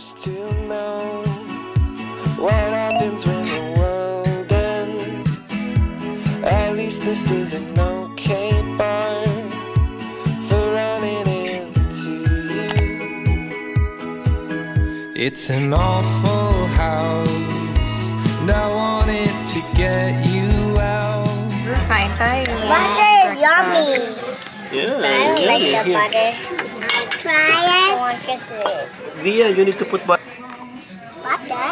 Used to know what happens when the world ends. At least this is an okay bar for running into you. It's an awful house, and I wanted to get you out. Kain tayo. Butter is yummy. Yeah, I don't like the here. butter. I'll try it. I want this. Via, you need to put butter. Butter?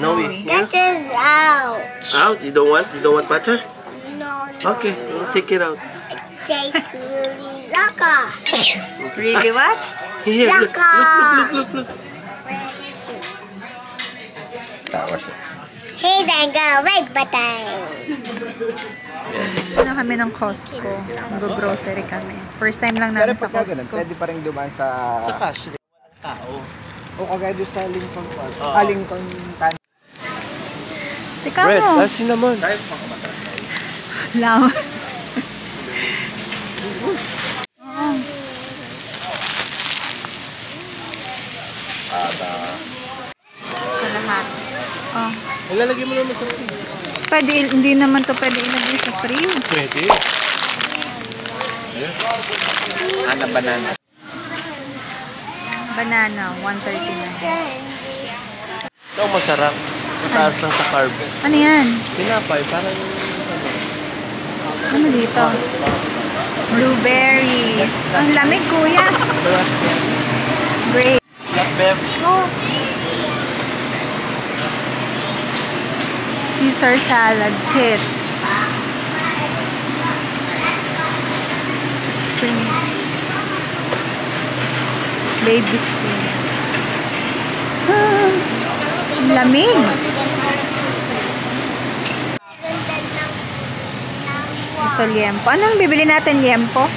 No, yeah. That is out. Out? You don't want? You don't want butter? No. Okay, we'll take it out. It tastes really lekker. Really what? Here, look, Lekker. look. Tawa siya. Hey, Dango, make butter. Ano kami ng Costco. Mag-grocery kami. First time lang namin Pero sa pagka ganun, Costco. pwede pa rin dumaan sa... Sa cash, walang tao. O kagaya doon sa Lincoln Park. Oo. Lincoln Tan. Teka Bread, mo. cinnamon. Lang. Oo. Sa lahat. Oh. Ilalagay mo naman sa fridge. Pwede, hindi naman to pwede ilagay sa fridge. Pwede. Ana banana. Banana, 139. Ito ang masarap. Mataas lang sa carbs. Ano yan? Pinapay, parang... Ano dito? Blueberries. Ang lamig, kuya. Great. Black bev. Caesar salad kit. Spring. Baby spring. Ah, ang lamig. Ito liempo. Anong bibili natin liempo?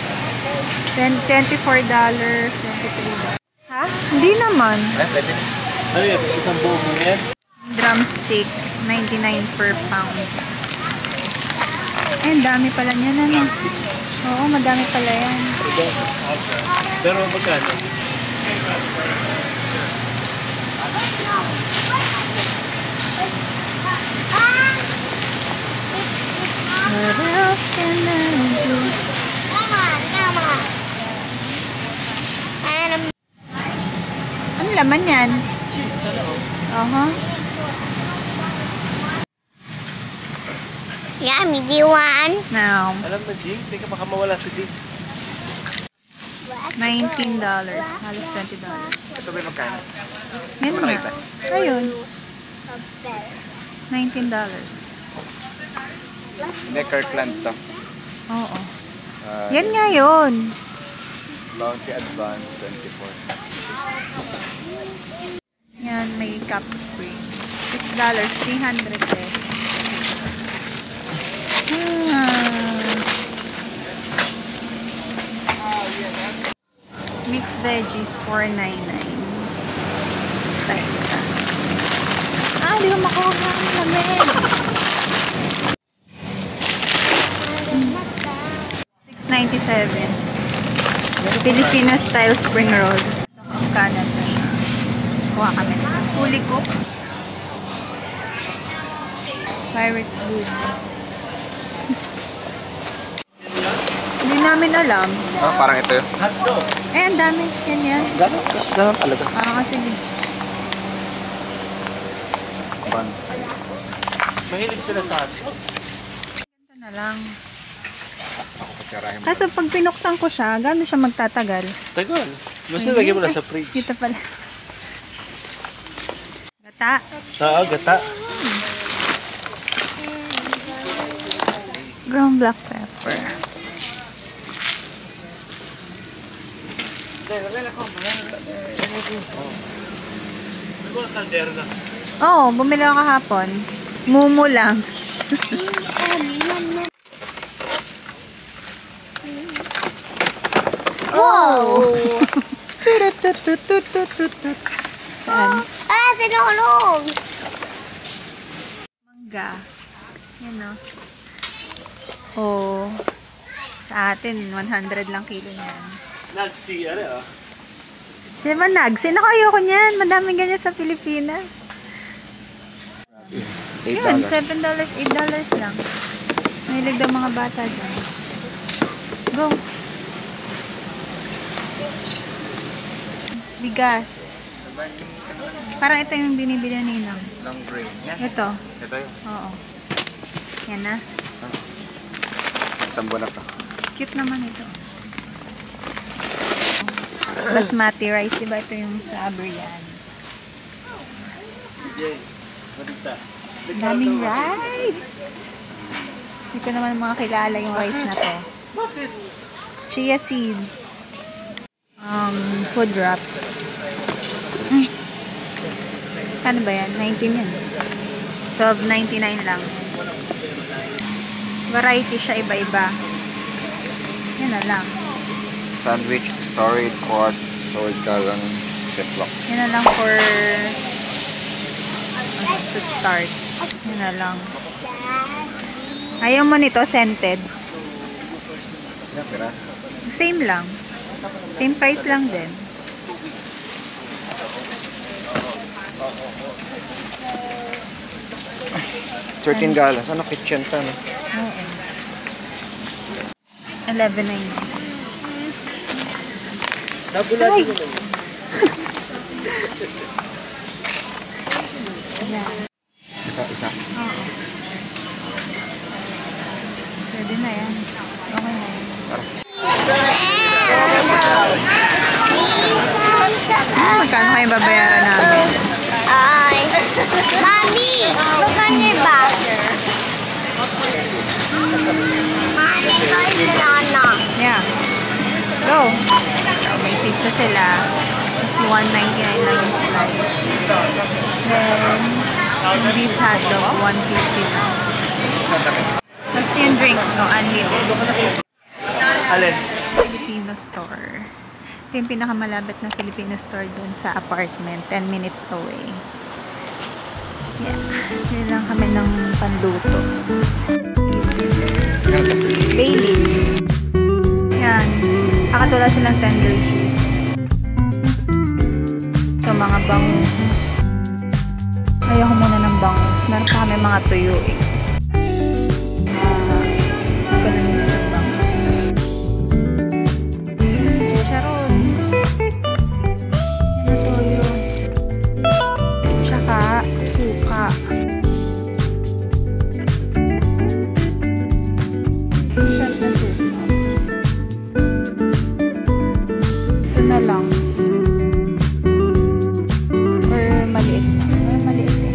$24. $23. Ha? Hindi naman. Pwede. Ano yan? Isang buong mo yan? Drumstick, 99 per pound. Eh, dami pala niyan, ano? Oo, madami pala yan. Pero magkano? What else can I do? Mama. And Ano laman yan? Cheese, ano? yummy, do you want? Now, Alam mo, Jing, hindi ka baka mawala si Jing. $19. Halos $20. Ito ba yung magkano? Yan nga. Ayun. $19. Hindi, Kirkland to. Oo. Yan nga yun. Bounty Advance 24. Yan, may cup spring. $6. 300 pesos. Mixed veggies, $4.99. Tayo isa. Di ko makuha ang lamig. $6.97. Filipino style spring rolls. Ito ang kanan na. Kuha kami. Fully cooked. Pirate's Good. Hindi namin alam. Oh, parang ito yun. Hotdog. Eh, ang dami. Yan. Ganon talaga. Sige. Mahilig sila sa hotdog. Ito na lang. Ako patirahin mo. Kaso pag pinuksan ko siya, gano'n siya magtatagal? Tagal. Basta lagyan mo na sa fridge. Dito pala. Gata. Oo, gata. Ground black pepper. May mga kaldero na. Oo, bumili ako kahapon. Mumu lang. Whoa! Saan? Sinulog! Mangga. Yan o. Oh. Sa atin, 100 lang kilo niyan. Nagsi, ano ah. Diba nagsin? Ako ayoko niyan. Madaming ganyan sa Pilipinas. Yun, $7, $8 lang. Mahilig daw mga bata dyan. Go! Bigas. Parang ito yung binibili ni Ninang. Long grain. Yan. Ito. Ito yun. Oo. Yan na. Isang buwan na to. Cute naman ito. Basmati rice, diba? Ito yung sa biryani. Daming rice! Hindi ko naman mga kilala yung rice na to. Chia seeds. Food wrap. Ano ba yan? 19 yan. $12.99 lang. Variety siya, iba-iba. Yan na lang. Sandwich, storage, quart, storage galang, ziploc. Yan na lang for to start. Yan na lang. Ayaw mo nito, scented. Yan, piraso. Same lang. Same price lang din. $13. Ano, kitchen to, no? Oo. $11.99. Ay! Ito, isa. Oo. Pwede na yan. Okay na yan. Magkano kayo babayaran namin? Ay. Mommy, look on your back. Mommy, go banana. Yeah. Go! May pizza sila. It's $1.99 lang yung slice. Then, yung beef hotdog, $1.50 lang. Tapos yung drinks, no? Unlimited. Alin? Filipino store. Ito yung pinakamalapit na Filipino store dun sa apartment. 10 minutes away. Yeah. Yun lang kami ng panluto. Bailey. Yan. Pakatula silang tender juice. Ito mga bangus. Ayoko muna ng bangus. Meron pa kami mga tuyo eh. Ganun yung isang bangus. Chicharon. Yan na toyo. Tsaka suka. Sarap na suka. Ito na lang. Or maliit na. Maliit na.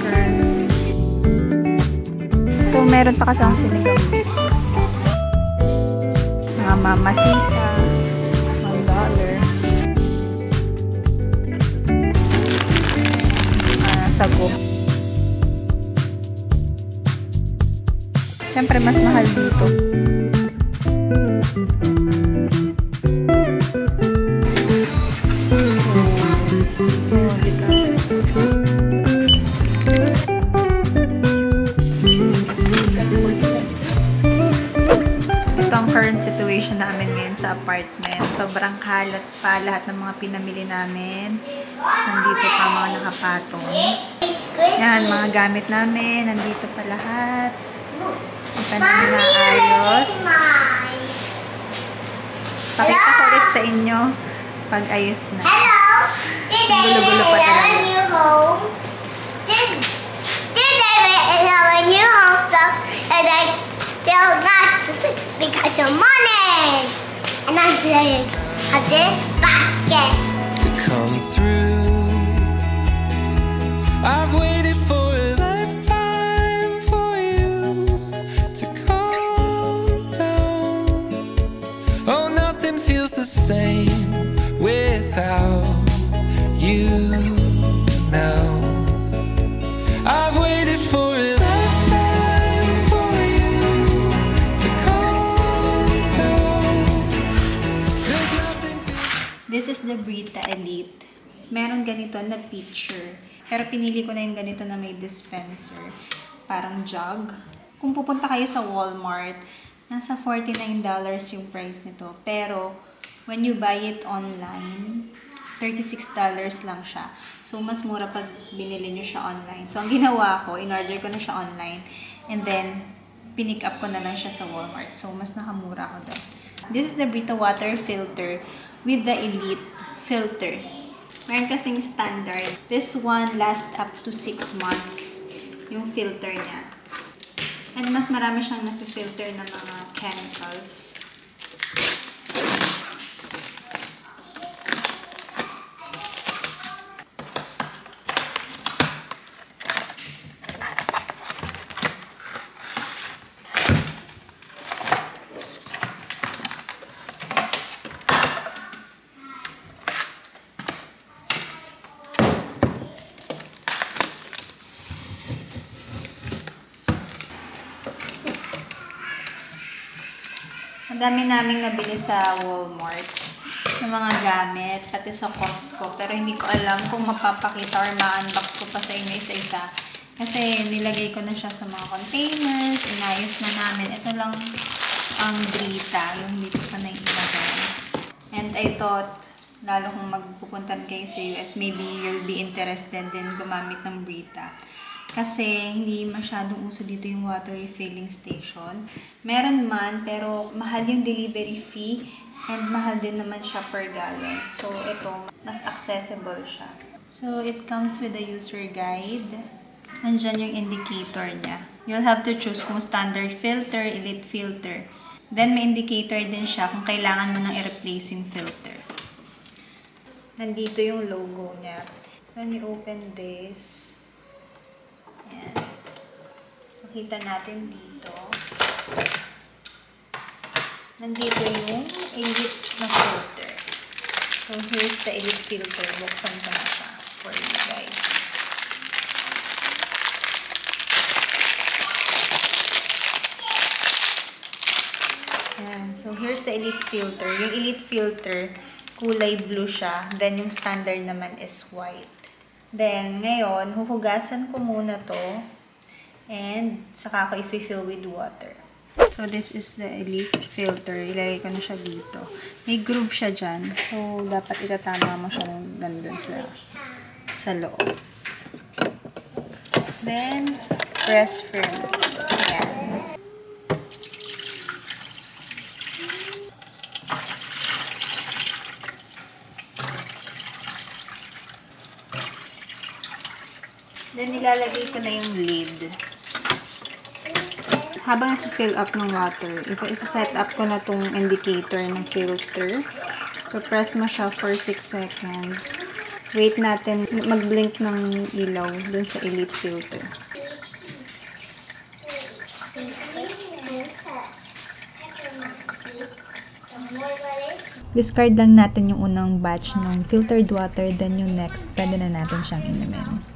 Crackers. Ito, meron pa kasang sinigang mix. Mga mamasita. $1. Sago. Siyempre, mas mahal dito. Ito ang current situation namin ngayon sa apartment. Sobrang kalat pa lahat ng mga pinamili namin. Nandito pa mga nakapatong. Yan, mga gamit namin. Nandito pa lahat. Hindi pa namin naayos. Pakita ko ulit sa inyo pag ayos na. Hello. Today Gulo-gulo pa we have a talaga. new home. Today we have a new home stuff, and I still not because of money. And I'm playing at this basket. To come through. I've waited for a lifetime for you to calm down. Oh, nothing feels the same without you now. I've waited for a lifetime for you to calm down. 'Cause nothing feels. This is the Brita Elite. Meron ganito na picture. Pero pinili ko na yung ganito na may dispenser. Parang jug. Kung pupunta kayo sa Walmart, nasa $49 yung price nito. Pero, when you buy it online, $36 lang siya. So, mas mura pag binili nyo siya online. So, ang ginawa ko, in-order ko na siya online. And then, pinick up ko na lang siya sa Walmart. So, mas nakamura ko doon. This is the Brita water filter with the Elite filter. Meron kasing standard. This one lasts up to 6 months. Yung filter niya. And mas marami siyang napi-filter ng mga chemicals. Ang dami naming nabili sa Walmart ng mga gamit, pati sa Costco. Pero hindi ko alam kung mapapakita or ma-unbox ko pa sa inyo isa-isa. Kasi nilagay ko na siya sa mga containers, inayos na namin. Ito lang ang Brita, yung hindi ko pa nailagay. And I thought, lalo kung magpupuntan kayo sa US, maybe you'll be interested din gumamit ng Brita. Kasi hindi masyadong uso dito yung water refilling station. Meron man, pero mahal yung delivery fee and mahal din naman siya per gallon. So, ito, mas accessible siya. So, it comes with a user guide. Nandyan yung indicator niya. You'll have to choose kung standard filter, elite filter. Then, may indicator din siya kung kailangan mo nang i-replace yung filter. Nandito yung logo niya. When you open this, ayan. Makita natin dito. Nandito yung elite na filter. So, here's the elite filter. Buksan ko na siya for you guys. Ayan. So, here's the elite filter. Yung elite filter, kulay blue siya. Then, yung standard naman is white. Then, ngayon, huhugasan ko muna to and saka ko i-fill with water. So, this is the elite filter. Ilagay ko na siya dito. May groove siya dyan. So, dapat itatama mo siya ng gandun sa loob. Then, press firmly. Ayan. Then, nilalagay ko na yung lid. Habang i-fill up ng water, isa-set up ko na tong indicator ng filter. So, press mo siya for 6 seconds. Wait natin mag-blink ng ilaw dun sa elite filter. Discard lang natin yung unang batch ng filtered water, then yung next, pwede na natin siyang inumin.